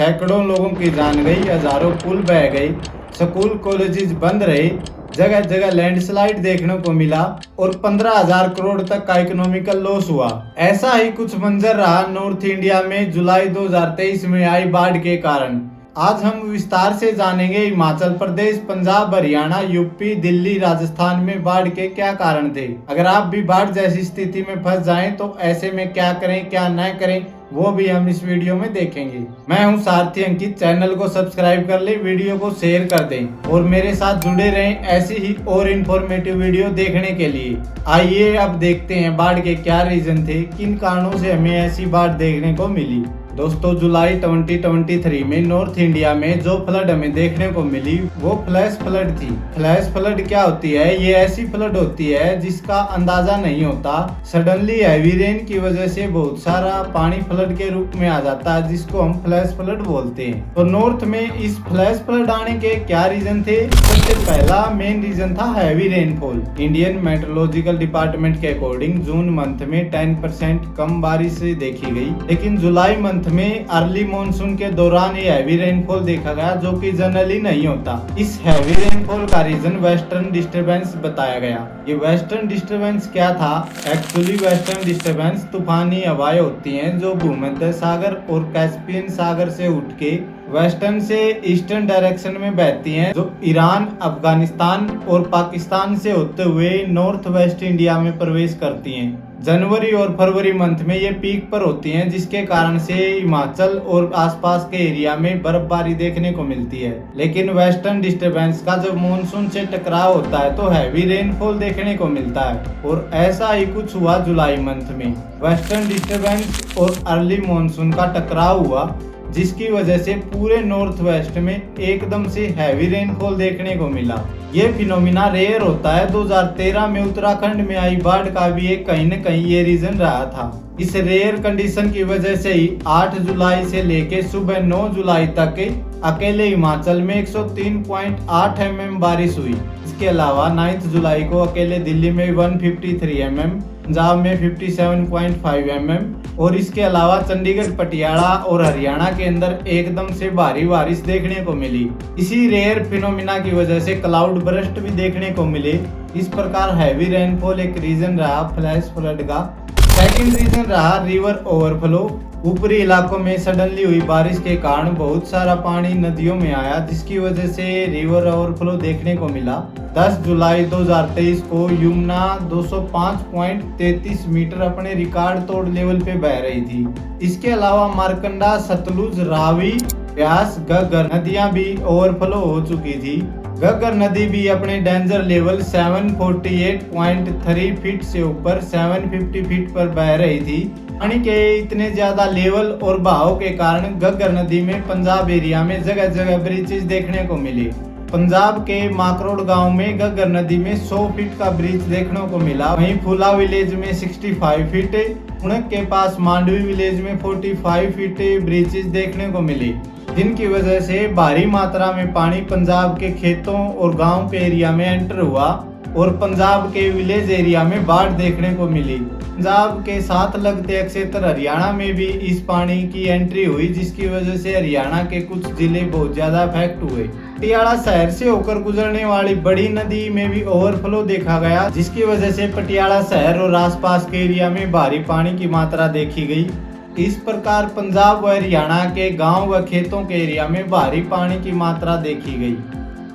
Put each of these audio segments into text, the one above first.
सैकड़ों लोगों की जान गई, हजारों पुल बह गए, स्कूल कॉलेजेस बंद रहे, जगह जगह लैंडस्लाइड देखने को मिला और 15,000 करोड़ तक का इकोनॉमिकल लॉस हुआ। ऐसा ही कुछ मंजर रहा नॉर्थ इंडिया में जुलाई 2023 में आई बाढ़ के कारण। आज हम विस्तार से जानेंगे हिमाचल प्रदेश, पंजाब, हरियाणा, यूपी, दिल्ली, राजस्थान में बाढ़ के क्या कारण थे। अगर आप भी बाढ़ जैसी स्थिति में फंस जाएं तो ऐसे में क्या करें क्या न करें वो भी हम इस वीडियो में देखेंगे। मैं हूं सारथी अंकित। चैनल को सब्सक्राइब कर ले, वीडियो को शेयर कर दें और मेरे साथ जुड़े रहें ऐसी ही और इन्फॉर्मेटिव वीडियो देखने के लिए। आइए अब देखते हैं बाढ़ के क्या रीजन थे, किन कारणों से हमें ऐसी बाढ़ देखने को मिली। दोस्तों, जुलाई 2023 में नॉर्थ इंडिया में जो फ्लड हमें देखने को मिली वो फ्लैश फ्लड थी। फ्लैश फ्लड क्या होती है? ये ऐसी फ्लड होती है जिसका अंदाजा नहीं होता। सडनली हैवी रेन की वजह से बहुत सारा पानी फ्लड के रूप में आ जाता है, जिसको हम फ्लैश फ्लड बोलते हैं। तो नॉर्थ में इस फ्लैश फ्लड आने के क्या रीजन थे? सबसे पहला मेन रीजन था heavy rainfall. Indian meteorological department के अकॉर्डिंग जून मंथ में 10% कम बारिश देखी गई, लेकिन जुलाई मंथ में अर्ली मॉनसून के दौरान ये हैवी रेनफॉल देखा गया, जो कि जनरली नहीं होता। इस हैवी रेनफॉल का रीजन वेस्टर्न डिस्टरबेंस बताया गया। ये वेस्टर्न डिस्टरबेंस क्या था? एक्चुअली वेस्टर्न डिस्टरबेंस तूफानी हवाएं होती हैं जो भूमध्य सागर और कैस्पियन सागर से उठ के वेस्टर्न से ईस्टर्न डायरेक्शन में बहती हैं, जो ईरान, अफगानिस्तान और पाकिस्तान से होते हुए नॉर्थ वेस्ट इंडिया में प्रवेश करती हैं। जनवरी और फरवरी मंथ में ये पीक पर होती हैं, जिसके कारण से हिमाचल और आसपास के एरिया में बर्फबारी देखने को मिलती है। लेकिन वेस्टर्न डिस्टरबेंस का जब मॉनसून से टकराव होता है तो हैवी रेनफॉल देखने को मिलता है, और ऐसा ही कुछ हुआ जुलाई मंथ में। वेस्टर्न डिस्टरबेंस और अर्ली मॉनसून का टकराव हुआ, जिसकी वजह से पूरे नॉर्थ वेस्ट में एकदम से हैवी रेनफॉल देखने को मिला। ये फिनोमिना रेयर होता है। 2013 में उत्तराखंड में आई बाढ़ का भी एक कहीं न कहीं ये रीजन रहा था। इस रेयर कंडीशन की वजह से ही 8 जुलाई से लेके सुबह 9 जुलाई तक अकेले हिमाचल में 103.8 mm बारिश हुई। इसके अलावा 9 जुलाई को अकेले दिल्ली में 153 mm, पंजाब में 57.5 mm और इसके अलावा चंडीगढ़, पटियाला और हरियाणा के अंदर एकदम से भारी बारिश देखने को मिली। इसी रेयर फिनोमिना की वजह से क्लाउड बर्स्ट भी देखने को मिले। इस प्रकार हैवी रेनफॉल एक रीजन रहा फ्लैश फ्लड का। सेकंड रीजन रहा रिवर ओवरफ्लो। ऊपरी इलाकों में सडनली हुई बारिश के कारण बहुत सारा पानी नदियों में आया, जिसकी वजह से रिवर ओवरफ्लो देखने को मिला। 10 जुलाई 2023 को यमुना 205.33 मीटर अपने रिकॉर्ड तोड़ लेवल पे बह रही थी। इसके अलावा मारकंडा, सतलुज, रावी, ब्यास, घग्गर नदियां भी ओवरफ्लो हो चुकी थी। घग्गर नदी भी अपने डेंजर लेवल 748.3 फीट से ऊपर 750 फीट पर बह रही थी। पानी के इतने ज्यादा लेवल और बहाव के कारण घग्गर नदी में पंजाब एरिया में जगह जगह ब्रिजेस देखने को मिले। पंजाब के माकरोड गांव में घग्गर नदी में 100 फीट का ब्रिज देखने को मिला। वहीं फूला विलेज में 65 फीट, उणक के पास मांडवी विलेज में 45 फीट ब्रिजेस देखने को मिले, जिनकी वजह से भारी मात्रा में पानी पंजाब के खेतों और गांव के एरिया में एंटर हुआ और पंजाब के विलेज एरिया में बाढ़ देखने को मिली। पंजाब के साथ लगते क्षेत्र हरियाणा में भी इस पानी की एंट्री हुई, जिसकी वजह से हरियाणा के कुछ जिले बहुत ज्यादा अफेक्ट हुए। पटियाला शहर से होकर गुजरने वाली बड़ी नदी में भी ओवरफ्लो देखा गया, जिसकी वजह से पटियाला शहर और आसपास के एरिया में भारी पानी की मात्रा देखी गई। इस प्रकार पंजाब व हरियाणा के गांव व खेतों के एरिया में भारी पानी की मात्रा देखी गई।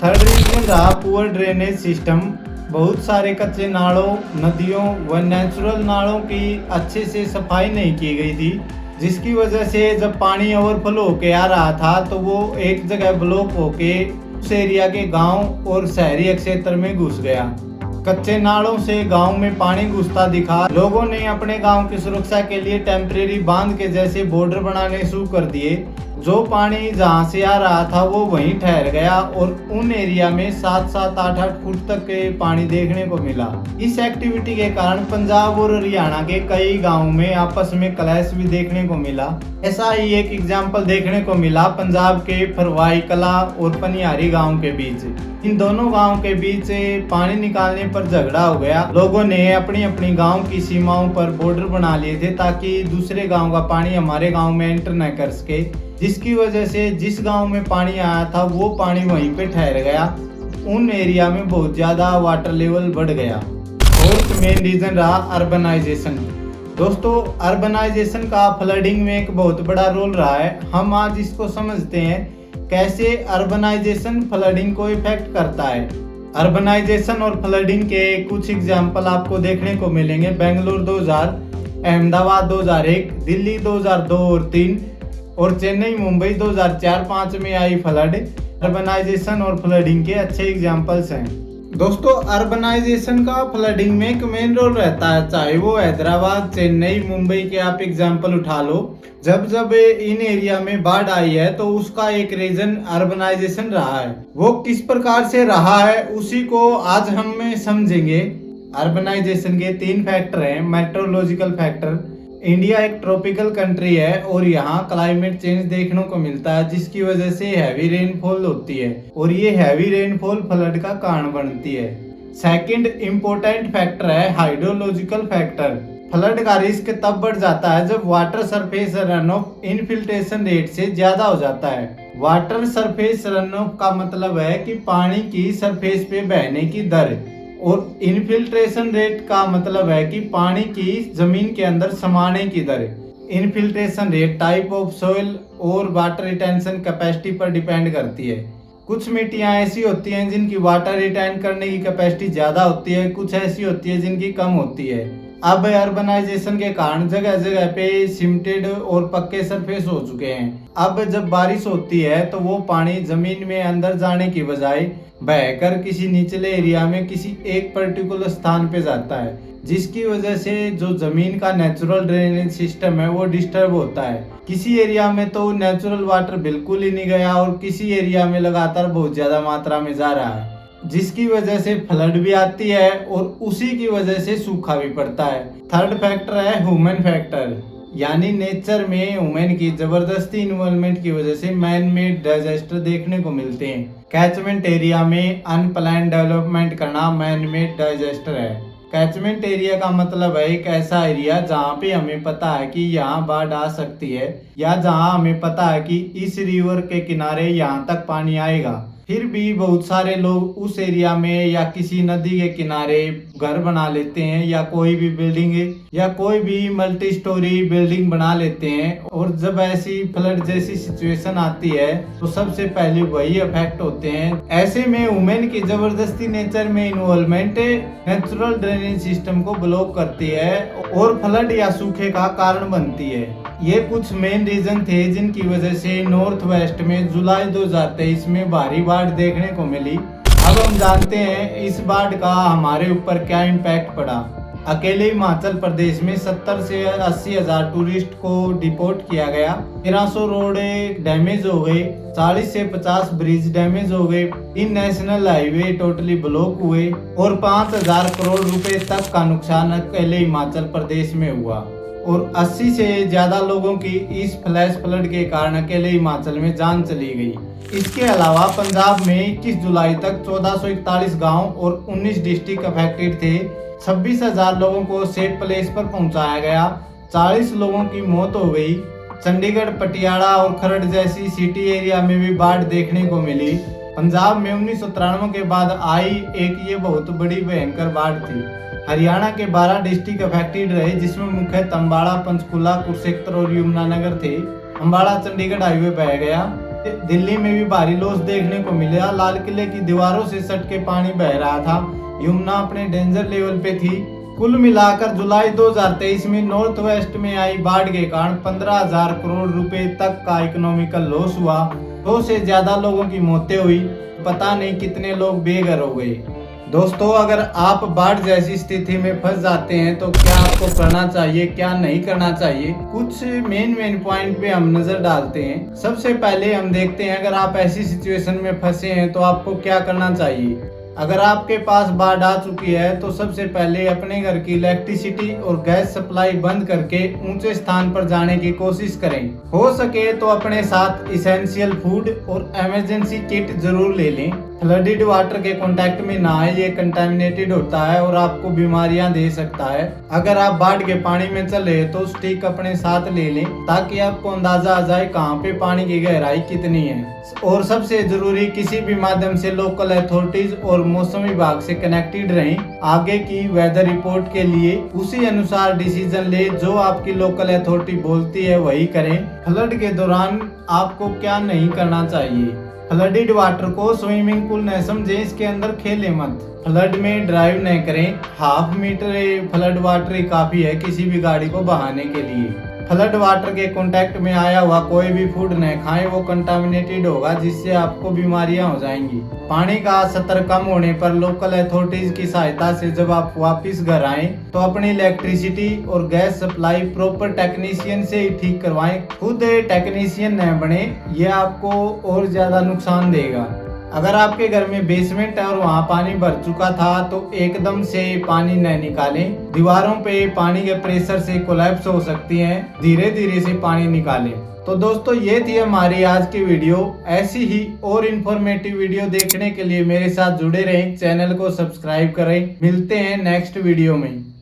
थर्ड रीजन रहा पुअर ड्रेनेज सिस्टम। बहुत सारे कच्चे नालों, नदियों व नेचुरल नालों की अच्छे से सफाई नहीं की गई थी, जिसकी वजह से जब पानी ओवरफ्लो होके आ रहा था तो वो एक जगह ब्लॉक होके उस एरिया के गांव और शहरी क्षेत्र में घुस गया। कच्चे नालों से गांव में पानी घुसता दिखा लोगों ने अपने गांव की सुरक्षा के लिए टेम्परेरी बांध के जैसे बॉर्डर बनाने शुरू कर दिए। जो पानी जहां से आ रहा था वो वहीं ठहर गया और उन एरिया में 7-7, 8-8 फुट तक के पानी देखने को मिला। इस एक्टिविटी के कारण पंजाब और हरियाणा के कई गांवों में आपस में क्लैश भी देखने को मिला। ऐसा ही एक एग्जाम्पल देखने को मिला पंजाब के फरवाई कला और पनियारी गांव के बीच। इन दोनों गांव के बीच पानी निकालने पर झगड़ा हो गया। लोगों ने अपनी अपनी गांव की सीमाओं पर बॉर्डर बना लिए थे ताकि दूसरे गांव का पानी हमारे गांव में एंटर न कर सके, जिसकी वजह से जिस गांव में पानी आया था वो पानी वहीं पे ठहर गया। उन एरिया में बहुत ज्यादा वाटर लेवल बढ़ गया। फोर्थ मेन रीजन रहा अर्बनाइजेशन। दोस्तों, अर्बनाइजेशन का फ्लडिंग में एक बहुत बड़ा रोल रहा है। हम आज इसको समझते हैं कैसे अर्बनाइजेशन फ्लडिंग को इफेक्ट करता है। अर्बनाइजेशन और फ्लडिंग के कुछ एग्जाम्पल आपको देखने को मिलेंगे। बेंगलुरु 2000, अहमदाबाद 2001, दिल्ली 2002 और 3 और चेन्नई मुंबई 2004-5 में आई फ्लड अर्बनाइजेशन और फ्लडिंग के अच्छे एग्जाम्पल्स हैं। दोस्तों, अर्बनाइजेशन का फ्लडिंग में एक मेन रोल रहता है, चाहे वो हैदराबाद, चेन्नई, मुंबई के आप एग्जाम्पल उठा लो। जब जब इन एरिया में बाढ़ आई है तो उसका एक रीजन अर्बनाइजेशन रहा है। वो किस प्रकार से रहा है उसी को आज हम समझेंगे। अर्बनाइजेशन के 3 फैक्टर हैं। मेट्रोलॉजिकल फैक्टर, इंडिया एक ट्रॉपिकल कंट्री है और यहाँ क्लाइमेट चेंज देखने को मिलता है, जिसकी वजह से हैवी रेनफॉल होती है और ये हैवी रेनफॉल फ्लड का कारण बनती है। सेकंड इम्पोर्टेंट फैक्टर है हाइड्रोलॉजिकल फैक्टर। फ्लड का रिस्क तब बढ़ जाता है जब water surface run of infiltration rate से ज्यादा हो जाता है। वाटर सरफेस रन ऑफ का मतलब है कि पानी की सरफेस पे बहने की दर, और इनफिल्ट्रेशन रेट का मतलब है कि पानी की जमीन के अंदर समाने की दर। Infiltration rate type of soil और वाटर रिटेंशन कैपेसिटी पर डिपेंड करती है। कुछ मिट्टियां ऐसी होती हैं जिनकी वाटर रिटेन करने की कैपेसिटी ज्यादा होती है, कुछ ऐसी होती है जिनकी कम होती है। अब अर्बनाइजेशन के कारण जगह जगह पे सीमेंटेड और पक्के सरफेस हो चुके हैं। अब जब बारिश होती है तो वो पानी जमीन में अंदर जाने की बजाय बहकर किसी निचले एरिया में किसी एक पर्टिकुलर स्थान पे जाता है, जिसकी वजह से जो जमीन का नेचुरल ड्रेनेज सिस्टम है वो डिस्टर्ब होता है। किसी एरिया में तो नेचुरल वाटर बिल्कुल ही नहीं गया और किसी एरिया में लगातार बहुत ज्यादा मात्रा में जा रहा है, जिसकी वजह से फ्लड भी आती है और उसी की वजह से सूखा भी पड़ता है। थर्ड फैक्टर है ह्यूमन फैक्टर, यानी नेचर में ह्यूमन की जबरदस्ती इन्वॉल्वमेंट की वजह से मैन मेड डिजास्टर देखने को मिलते हैं। कैचमेंट एरिया में अनप्लान्ड डेवलपमेंट करना मैन मेड डिजास्टर है। कैचमेंट एरिया का मतलब है एक ऐसा एरिया जहाँ पे हमें पता है कि यहाँ बाढ़ आ सकती है, या जहाँ हमें पता है कि इस रिवर के किनारे यहाँ तक पानी आएगा, फिर भी बहुत सारे लोग उस एरिया में या किसी नदी के किनारे घर बना लेते हैं या कोई भी बिल्डिंग या कोई भी मल्टी स्टोरी बिल्डिंग बना लेते हैं। और जब ऐसी फ्लड जैसी सिचुएशन आती है तो सबसे पहले वही अफेक्ट होते हैं। ऐसे में वुमेन की जबरदस्ती नेचर में इन्वॉल्वमेंट नेचुरल ड्रेनेज सिस्टम को ब्लॉक करती है और फ्लड या सूखे का कारण बनती है। ये कुछ मेन रीजन थे जिनकी वजह से नॉर्थ वेस्ट में जुलाई 2023 में भारी बाढ़ देखने को मिली। अब हम जानते हैं इस बाढ़ का हमारे ऊपर क्या इम्पैक्ट पड़ा। अकेले हिमाचल प्रदेश में 70 से 80 हजार टूरिस्ट को डिपोर्ट किया गया। 1300 रोड डैमेज हो गए, 40 से 50 ब्रिज डैमेज हो गए, 3 नेशनल हाईवे टोटली ब्लॉक हुए और 5000 करोड़ रुपए तक का नुकसान अकेले हिमाचल प्रदेश में हुआ। और 80 से ज्यादा लोगों की इस फ्लैश फ्लड के कारण अकेले हिमाचल में जान चली गई। इसके अलावा पंजाब में 21 जुलाई तक 1441 गांव और 19 डिस्ट्रिक्ट अफेक्टेड थे। 26,000 लोगों को सेफ प्लेस पर पहुंचाया गया। 40 लोगों की मौत हो गई। चंडीगढ़, पटियाला और खरड़ जैसी सिटी एरिया में भी बाढ़ देखने को मिली। पंजाब में 1993 के बाद आई एक ये बहुत बड़ी भयंकर बाढ़ थी। हरियाणा के 12 डिस्ट्रिक्ट अफेक्टेड रहे, जिसमें मुख्य तंबाड़ा, पंचकुला, कुरुक्षेत्र और यमुनानगर थे। अम्बाला चंडीगढ़ हाईवे बह गया। दिल्ली में भी भारी लॉस देखने को मिला। लाल किले की दीवारों से सट के पानी बह रहा था। यमुना अपने डेंजर लेवल पे थी। कुल मिलाकर जुलाई 2023 में नॉर्थ वेस्ट में आई बाढ़ के कारण 15,000 करोड़ रुपए तक का इकोनॉमिकल लॉस हुआ। 2 से ज्यादा लोगों की मौतें हुई। पता नहीं कितने लोग बेघर हो गए। दोस्तों, अगर आप बाढ़ जैसी स्थिति में फंस जाते हैं तो क्या आपको करना चाहिए, क्या नहीं करना चाहिए, कुछ मेन पॉइंट पे हम नजर डालते हैं। सबसे पहले हम देखते हैं अगर आप ऐसी सिचुएशन में फंसे हैं तो आपको क्या करना चाहिए। अगर आपके पास बाढ़ आ चुकी है तो सबसे पहले अपने घर की इलेक्ट्रिसिटी और गैस सप्लाई बंद करके ऊंचे स्थान पर जाने की कोशिश करें। हो सके तो अपने साथ इसेंशियल फूड और इमरजेंसी किट जरूर ले लें। फ्लडेड वाटर के कांटेक्ट में ना आए, ये कंटामिनेटेड होता है और आपको बीमारियां दे सकता है। अगर आप बाढ़ के पानी में चल रहे तो स्टिक अपने साथ ले लें ताकि आपको अंदाजा आ जाए कहाँ पे पानी की गहराई कितनी है। और सबसे जरूरी, किसी भी माध्यम से लोकल अथॉरिटीज और मौसम विभाग से कनेक्टेड रहें। आगे की वेदर रिपोर्ट के लिए उसी अनुसार डिसीजन ले, जो आपकी लोकल अथॉरिटी बोलती है वही करें। फ्लड के दौरान आपको क्या नहीं करना चाहिए। फ्लडेड वाटर को स्विमिंग पूल न समझें, इसके अंदर खेले मत। फ्लड में ड्राइव न करें, हाफ मीटर फ्लड वाटर ही काफी है किसी भी गाड़ी को बहाने के लिए। फ्लड वाटर के कांटेक्ट में आया हुआ कोई भी फूड न खाएं, वो कंटामिनेटेड होगा जिससे आपको बीमारियां हो जाएंगी। पानी का स्तर कम होने पर लोकल अथॉरिटीज की सहायता से जब आप वापस घर आएं तो अपनी इलेक्ट्रिसिटी और गैस सप्लाई प्रॉपर टेक्नीशियन से ही ठीक करवाएं। खुद टेक्नीशियन न बने, ये आपको और ज्यादा नुकसान देगा। अगर आपके घर में बेसमेंट है और वहाँ पानी भर चुका था तो एकदम से पानी न निकालें। दीवारों पे पानी के प्रेशर से कोलैप्स हो सकती हैं, धीरे धीरे से पानी निकालें। तो दोस्तों, ये थी हमारी आज की वीडियो। ऐसी ही और इन्फॉर्मेटिव वीडियो देखने के लिए मेरे साथ जुड़े रहें, चैनल को सब्सक्राइब करें। मिलते हैं नेक्स्ट वीडियो में।